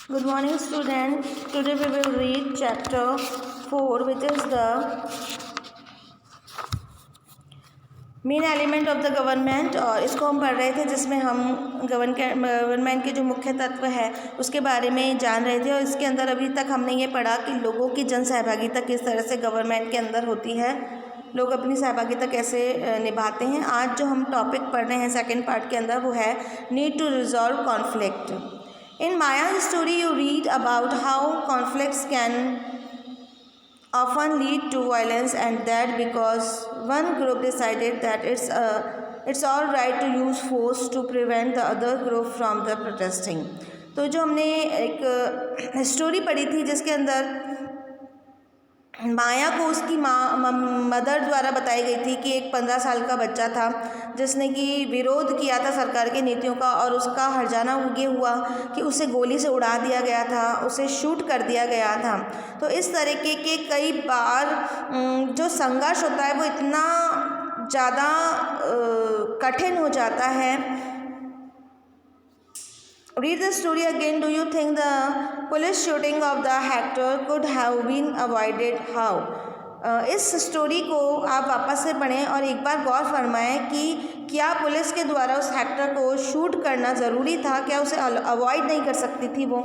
Good morning, students. Today we will read chapter 4, which is the main element of the government. और इसको हम पढ़ रहे थे, जिसमें हम गवर्नमेंट के जो मुख्य तत्व है उसके बारे में जान रहे थे। और इसके अंदर अभी तक हमने ये पढ़ा कि लोगों की जन सहभागिता किस तरह से गवर्नमेंट के अंदर होती है, लोग अपनी सहभागिता कैसे निभाते हैं। आज जो हम टॉपिक पढ़ रहे हैं सेकेंड पार्ट के अंदर, वो है need to resolve conflict. In Maya's story, you read about how conflicts can often lead to violence, and that because one group decided that it's all right to use force to prevent the other group from the protesting। तो जो हमने एक story पढ़ी थी जिसके अंदर माया को उसकी मदर द्वारा बताई गई थी कि एक 15 साल का बच्चा था जिसने कि विरोध किया था सरकार की नीतियों का, और उसका हर्जाना ये हुआ कि उसे गोली से उड़ा दिया गया था, उसे शूट कर दिया गया था। तो इस तरीके के कई बार जो संघर्ष होता है वो इतना ज़्यादा कठिन हो जाता है। Read the story again. Do you think the police shooting of the actor could have been avoided? How? इस स्टोरी को आप वापस से पढ़ें और एक बार गौर फरमाएं कि क्या पुलिस के द्वारा उस एक्टर को शूट करना ज़रूरी था, क्या उसे अवॉइड नहीं कर सकती थी वो।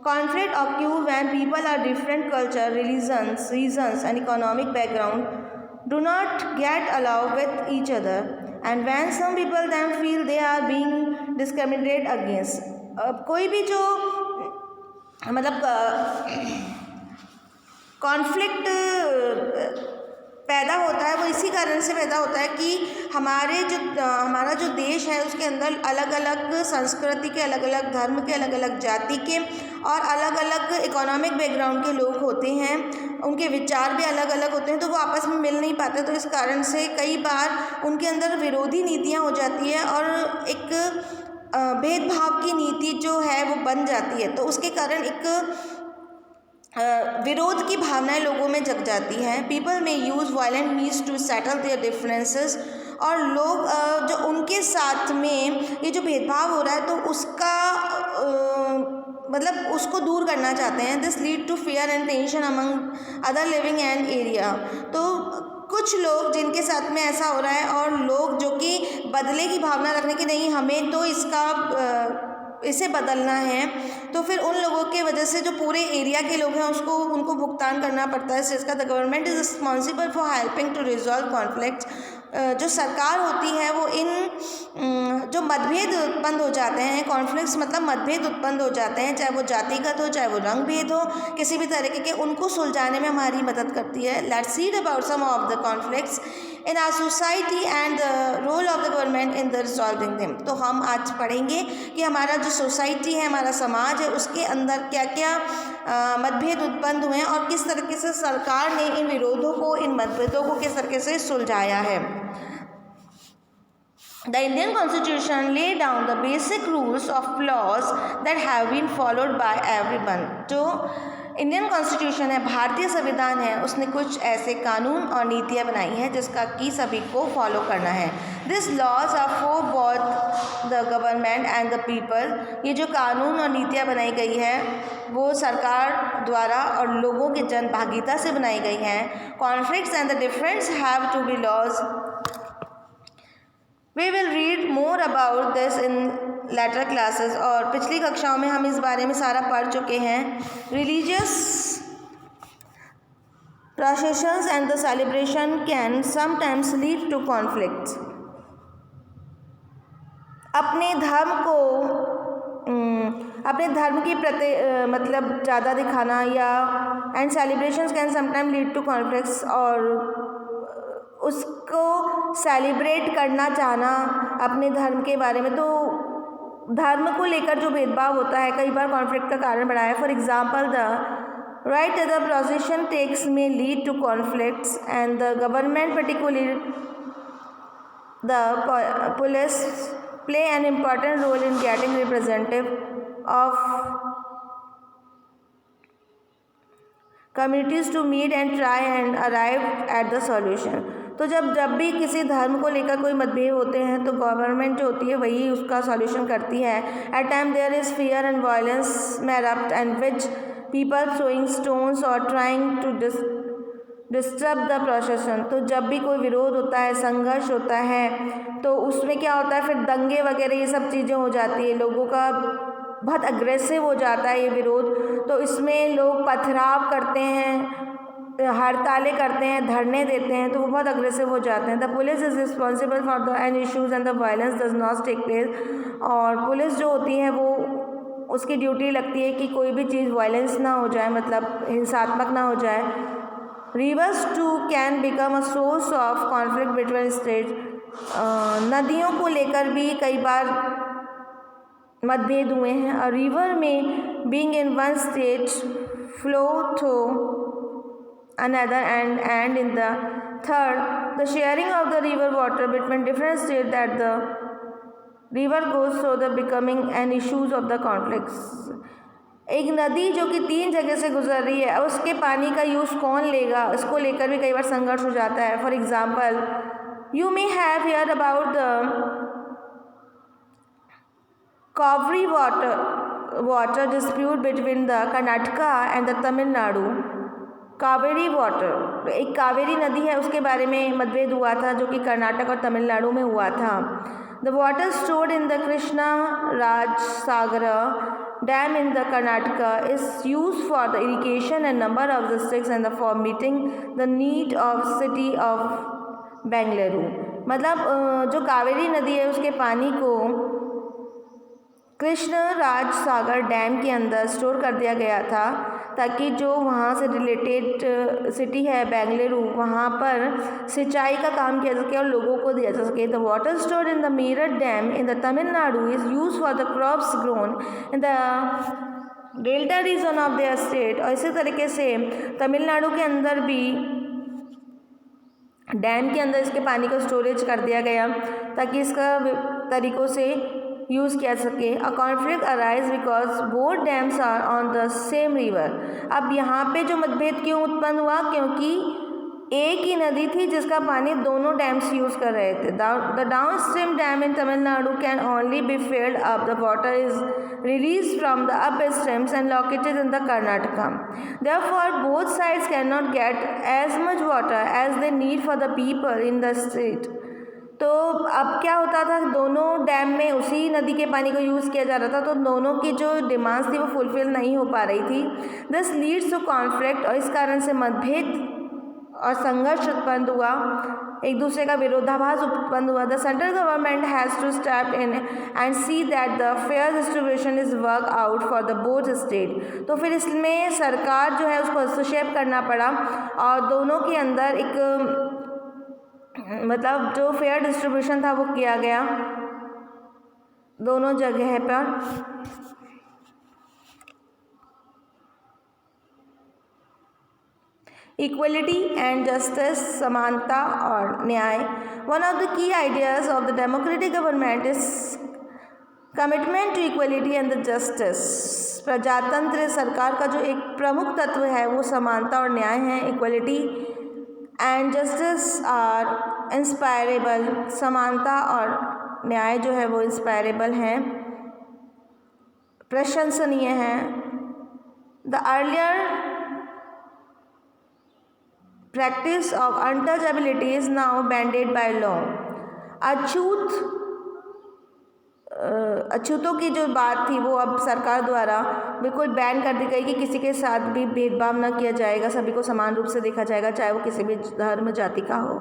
Conflict occurs when people are different culture, religions, reasons and economic background do not get along with each other, and when some people then feel they are being discriminated against। कोई भी जो मतलब conflict पैदा होता है वो इसी कारण से पैदा होता है कि हमारा जो देश है उसके अंदर अलग अलग संस्कृति के, अलग अलग धर्म के, अलग अलग जाति के और अलग अलग इकोनॉमिक बैकग्राउंड के लोग होते हैं। उनके विचार भी अलग अलग होते हैं, तो वो आपस में मिल नहीं पाते। तो इस कारण से कई बार उनके अंदर विरोधी नीतियाँ हो जाती है और एक भेदभाव की नीति जो है वो बन जाती है। तो उसके कारण एक विरोध की भावनाएं लोगों में जग जाती हैं। People may use violent means to settle their differences. और लोग जो उनके साथ में ये जो भेदभाव हो रहा है तो उसका मतलब उसको दूर करना चाहते हैं। This lead to fear and tension among other living and area. तो कुछ लोग जिनके साथ में ऐसा हो रहा है और लोग जो कि बदले की भावना रखने की नहीं, हमें तो इसे बदलना है, तो फिर उन लोगों के वजह से जो पूरे एरिया के लोग हैं उनको भुगतान करना पड़ता है। इसका the government is responsible for helping to resolve conflicts. जो सरकार होती है वो इन जो मतभेद उत्पन्न हो जाते हैं, कॉन्फ्लिक्ट्स मतलब मतभेद उत्पन्न हो जाते हैं, चाहे वो जातिगत हो, चाहे वो रंग भेद हो, किसी भी तरीके के, उनको सुलझाने में हमारी मदद करती है। Let's read about some of the conflicts in our society and the role of the government in the resolving them. तो हम आज पढ़ेंगे कि हमारा जो सोसाइटी है, हमारा समाज है, उसके अंदर क्या क्या मतभेद उत्पन्न हुए हैं और किस तरीके से सरकार ने इन विरोधों को, इन मतभेदों को किस तरीके से सुलझाया है। The Indian Constitution lay down the basic rules of laws that have been followed by everyone। जो इंडियन कॉन्स्टिट्यूशन है, भारतीय संविधान है, उसने कुछ ऐसे कानून और नीतियाँ बनाई हैं जिसका कि सभी को फॉलो करना है। This laws are for both the government and the people. ये जो कानून और नीतियाँ बनाई गई है वो सरकार द्वारा और लोगों की जन भागीदारी से बनाई गई हैं। Conflicts and the difference have to be laws. We will read more about this in later classes। और पिछली कक्षाओं में हम इस बारे में सारा पढ़ चुके हैं। Religious processions and the celebration can sometimes lead to conflicts। अपने धर्म की प्रति मतलब ज़्यादा दिखाना या and celebrations can sometimes lead to conflicts, और उसको सेलिब्रेट करना चाहना अपने धर्म के बारे में, तो धर्म को लेकर जो भेदभाव होता है कई बार कॉन्फ्लिक्ट का कारण बना है। For example the right the procession takes may lead to conflicts and the government particularly the police play an important role in getting representative of communities to meet and try and arrive at the solution। तो जब जब भी किसी धर्म को लेकर कोई मतभेद होते हैं तो गवर्नमेंट जो होती है वही उसका सॉल्यूशन करती है। At time there is fear and violence may erupt and which people throwing stones और trying to disturb the procession. तो जब भी कोई विरोध होता है, संघर्ष होता है, तो उसमें क्या होता है, फिर दंगे वगैरह ये सब चीज़ें हो जाती है, लोगों का बहुत अग्रेसिव हो जाता है ये विरोध। तो इसमें लोग पथराव करते हैं, हड़तालें करते हैं, धरने देते हैं, तो वो बहुत अग्रेसिव हो जाते हैं। The police is responsible for the an issues and the violence does not take place. और पुलिस जो होती है वो उसकी ड्यूटी लगती है कि कोई भी चीज़ वायलेंस ना हो जाए, मतलब हिंसात्मक ना हो जाए। Rivers too can become a source of conflict between states. नदियों को लेकर भी कई बार मतभेद हुए हैं। A river may being in one state flow through another and in the third the sharing of the river water between different states that the river goes through the becoming an issues of the conflicts। एक नदी जो कि 3 जगह से गुजर रही है, उसके पानी का यूज़ कौन लेगा, इसको लेकर भी कई बार संघर्ष हो जाता है। For example you may have heard about the Kaveri water dispute between the Karnataka and the Tamil Nadu. Kaveri water, एक कावेरी नदी है, उसके बारे में मतभेद हुआ था जो कि कर्नाटक और तमिलनाडु में हुआ था। The water stored in the Krishna Raja Sagar dam in the Karnataka is use for the irrigation and number of districts and for meeting the need of city of Bengaluru. मतलब जो कावेरी नदी है उसके पानी को कृष्ण राज सागर डैम के अंदर स्टोर कर दिया गया था ताकि जो वहाँ से रिलेटेड सिटी है बेंगलुरु, वहाँ पर सिंचाई का काम किया जा सके और लोगों को दिया जा सके। The water stored in the मीरठ dam in the Tamil Nadu is use for the crops grown in the delta region of their state. और इसी तरीके से तमिलनाडु के अंदर भी डैम के अंदर इसके पानी को स्टोरेज कर दिया गया ताकि इसका तरीक़ों से यूज़ किया सके। A conflict arise because both dams are on the same river. अब यहाँ पे जो मतभेद क्यों उत्पन्न हुआ, क्योंकि एक ही नदी थी जिसका पानी दोनों डैम्स यूज़ कर रहे थे। The downstream dam in Tamil Nadu can only be filled up the water is release from the up streams and located in the Karnataka. Therefore both sides can not get as much water as they need for the people in the state. तो अब क्या होता था, दोनों dam में उसी नदी के पानी को यूज़ किया जा रहा था, तो दोनों की जो डिमांड्स थी वो फुलफिल नहीं हो पा रही थी। दिस लीड्स टू कॉन्फ्लिक्ट, और इस कारण से मतभेद और संघर्ष उत्पन्न हुआ, एक दूसरे का विरोधाभास उत्पन्न हुआ। The central government has to step in and see that the fair distribution is work out for the both state. तो फिर इसमें सरकार जो है उसको हस्तक्षेप करना पड़ा और दोनों के अंदर एक मतलब जो फेयर डिस्ट्रीब्यूशन था वो किया गया दोनों जगह पर। इक्वलिटी एंड जस्टिस, समानता और न्याय। One of the key ideas of the democratic government is commitment to equality and the justice. प्रजातंत्र सरकार का जो एक प्रमुख तत्व है वो समानता और न्याय है। Equality and justice are inspirable. समानता और न्याय जो है वो इंस्पायरेबल हैं, प्रशंसनीय हैं। The earlier practice of untouchability is now banned by law. अछूतों की जो बात थी वो अब सरकार द्वारा बिल्कुल बैन कर दी गई कि किसी के साथ भी भेदभाव न किया जाएगा, सभी को समान रूप से देखा जाएगा, चाहे वो किसी भी धर्म जाति का हो।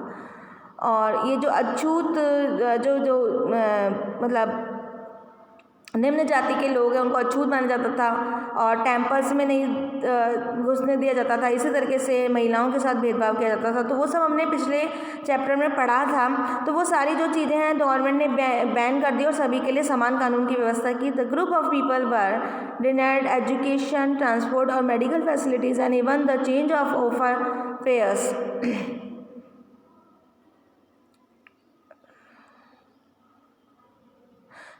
और ये जो अछूत मतलब निम्न जाति के लोग हैं उनको अछूत माना जाता था और टेम्पल्स में नहीं घुसने दिया जाता था। इसी तरीके से महिलाओं के साथ भेदभाव किया जाता था। तो वो सब हमने पिछले चैप्टर में पढ़ा था। तो वो सारी जो चीज़ें हैं गवर्नमेंट ने बैन कर दी और सभी के लिए समान कानून की व्यवस्था की। The group of people were denied education, transport और medical facilities and even the change of offer fares.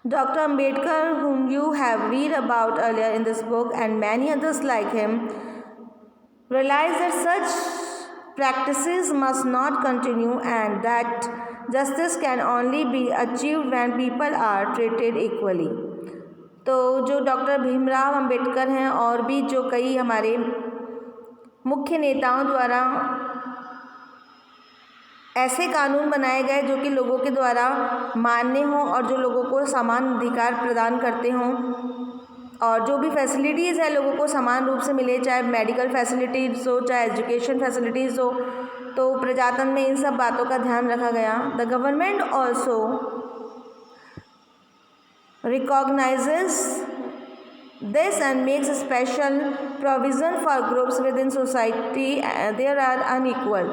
Dr. Ambedkar, whom you have read about earlier in this book, and many others like him, realized that such practices must not continue and that justice can only be achieved when people are treated equally। तो जो doctor Bhimrao Ambedkar हैं और भी जो कई हमारे मुख्य नेताओं द्वारा ऐसे कानून बनाए गए जो कि लोगों के द्वारा मान्य हों और जो लोगों को समान अधिकार प्रदान करते हों और जो भी फैसिलिटीज़ है लोगों को समान रूप से मिले, चाहे मेडिकल फैसिलिटीज़ हो चाहे एजुकेशन फैसिलिटीज़ हो, तो प्रजातंत्र में इन सब बातों का ध्यान रखा गया। The government also recognises this and makes special provision for groups within society there are unequal.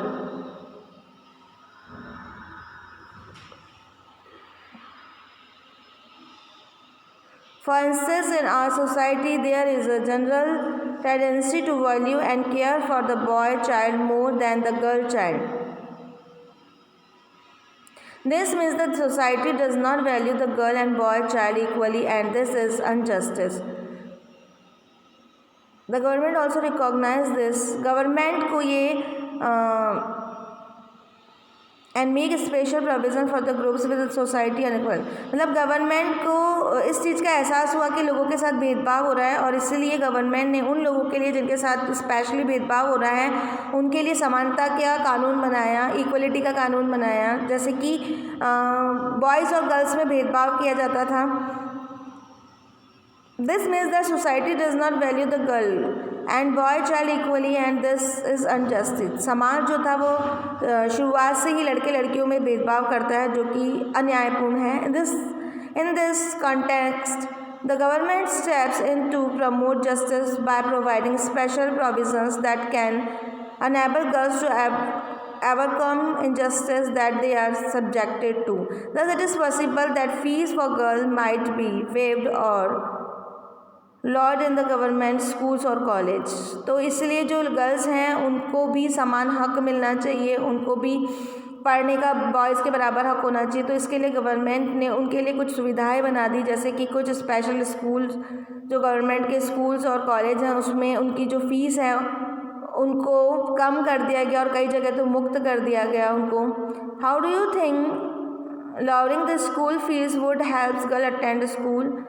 For instance, in our society, there is a general tendency to value and care for the boy child more than the girl child. This means that society does not value the girl and boy child equally, and this is injustice. The government also recognizes this. Government को ये and make special provision for the groups with society unequal, मतलब government को इस चीज़ का एहसास हुआ कि लोगों के साथ भेदभाव हो रहा है और इसीलिए गवर्नमेंट ने उन लोगों के लिए जिनके साथ स्पेशली भेदभाव हो रहा है उनके लिए समानता का कानून बनाया, इक्वलिटी का कानून बनाया। जैसे कि बॉयज़ और गर्ल्स में भेदभाव किया जाता था। This means that society does not value the girl and boy child equally and this is injustice. समाज जो था वो शुरुआत से ही लड़के लड़कियों में भेदभाव करता है जो कि अन्यायपूर्ण है। In this context the government steps in to promote justice by providing special provisions that can enable girls to overcome injustice that they are subjected to. Thus it is possible that fees for girls might be waived or Lord in the government schools और college. तो इसलिए जो girls हैं उनको भी समान हक मिलना चाहिए, उनको भी पढ़ने का बॉयज़ के बराबर हक होना चाहिए। तो इसके लिए गवर्नमेंट ने उनके लिए कुछ सुविधाएं बना दी, जैसे कि कुछ स्पेशल स्कूल जो गवर्नमेंट के स्कूल्स और कॉलेज हैं उसमें उनकी जो फ़ीस है उनको कम कर दिया गया और कई जगह तो मुक्त कर दिया गया उनको। How do you think lowering the school fees would helps girl attend school?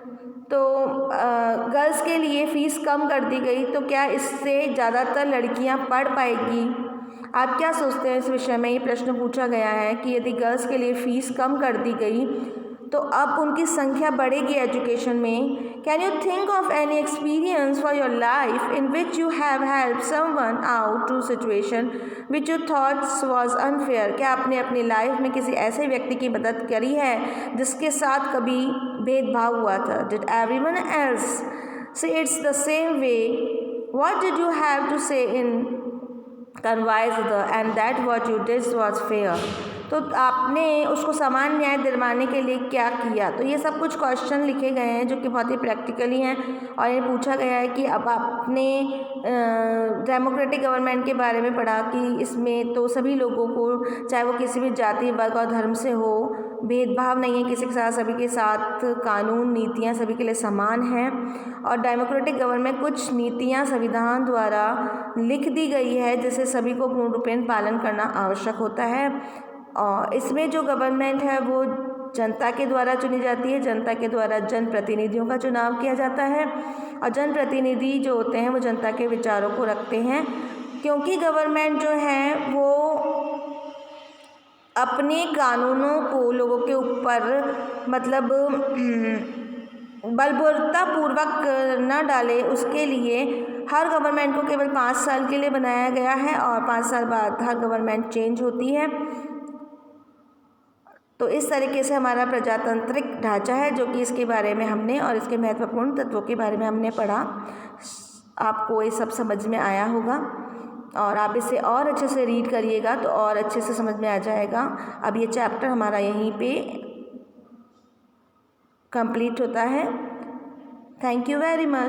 तो गर्ल्स के लिए फ़ीस कम कर दी गई, तो क्या इससे ज़्यादातर लड़कियां पढ़ पाएगी? आप क्या सोचते हैं इस विषय में? ये प्रश्न पूछा गया है कि यदि गर्ल्स के लिए फ़ीस कम कर दी गई तो अब उनकी संख्या बढ़ेगी एजुकेशन में। Can you think of any experience for your life in which you have help someone out to situation which you thoughts was unfair? क्या आपने अपनी लाइफ में किसी ऐसे व्यक्ति की मदद करी है जिसके साथ कभी भेदभाव हुआ था? Did everyone else say it's the same way? What did you have to say in concise the end that what you did was fair? तो आपने उसको समान न्याय दिलवाने के लिए क्या किया? तो ये सब कुछ क्वेश्चन लिखे गए हैं जो कि बहुत ही प्रैक्टिकली हैं और ये पूछा गया है कि अब आपने डेमोक्रेटिक गवर्नमेंट के बारे में पढ़ा कि इसमें तो सभी लोगों को, चाहे वो किसी भी जाति वर्ग और धर्म से हो, भेदभाव नहीं है किसी के साथ, सभी के साथ कानून नीतियाँ सभी के लिए समान हैं। और डेमोक्रेटिक गवर्नमेंट कुछ नीतियाँ संविधान द्वारा लिख दी गई है जिसे सभी को पूर्ण रूपेण पालन करना आवश्यक होता है। और इसमें जो गवर्नमेंट है वो जनता के द्वारा चुनी जाती है, जनता के द्वारा जनप्रतिनिधियों का चुनाव किया जाता है और जनप्रतिनिधि जो होते हैं वो जनता के विचारों को रखते हैं, क्योंकि गवर्नमेंट जो है वो अपने कानूनों को लोगों के ऊपर मतलब बलपूर्वक न डाले, उसके लिए हर गवर्नमेंट को केवल 5 साल के लिए बनाया गया है और 5 साल बाद हर गवर्नमेंट चेंज होती है। तो इस तरीके से हमारा प्रजातांत्रिक ढांचा है जो कि इसके बारे में हमने और इसके महत्वपूर्ण तत्वों के बारे में हमने पढ़ा। आपको ये सब समझ में आया होगा और आप इसे और अच्छे से रीड करिएगा तो और अच्छे से समझ में आ जाएगा। अब ये चैप्टर हमारा यहीं पे कंप्लीट होता है। Thank you very much.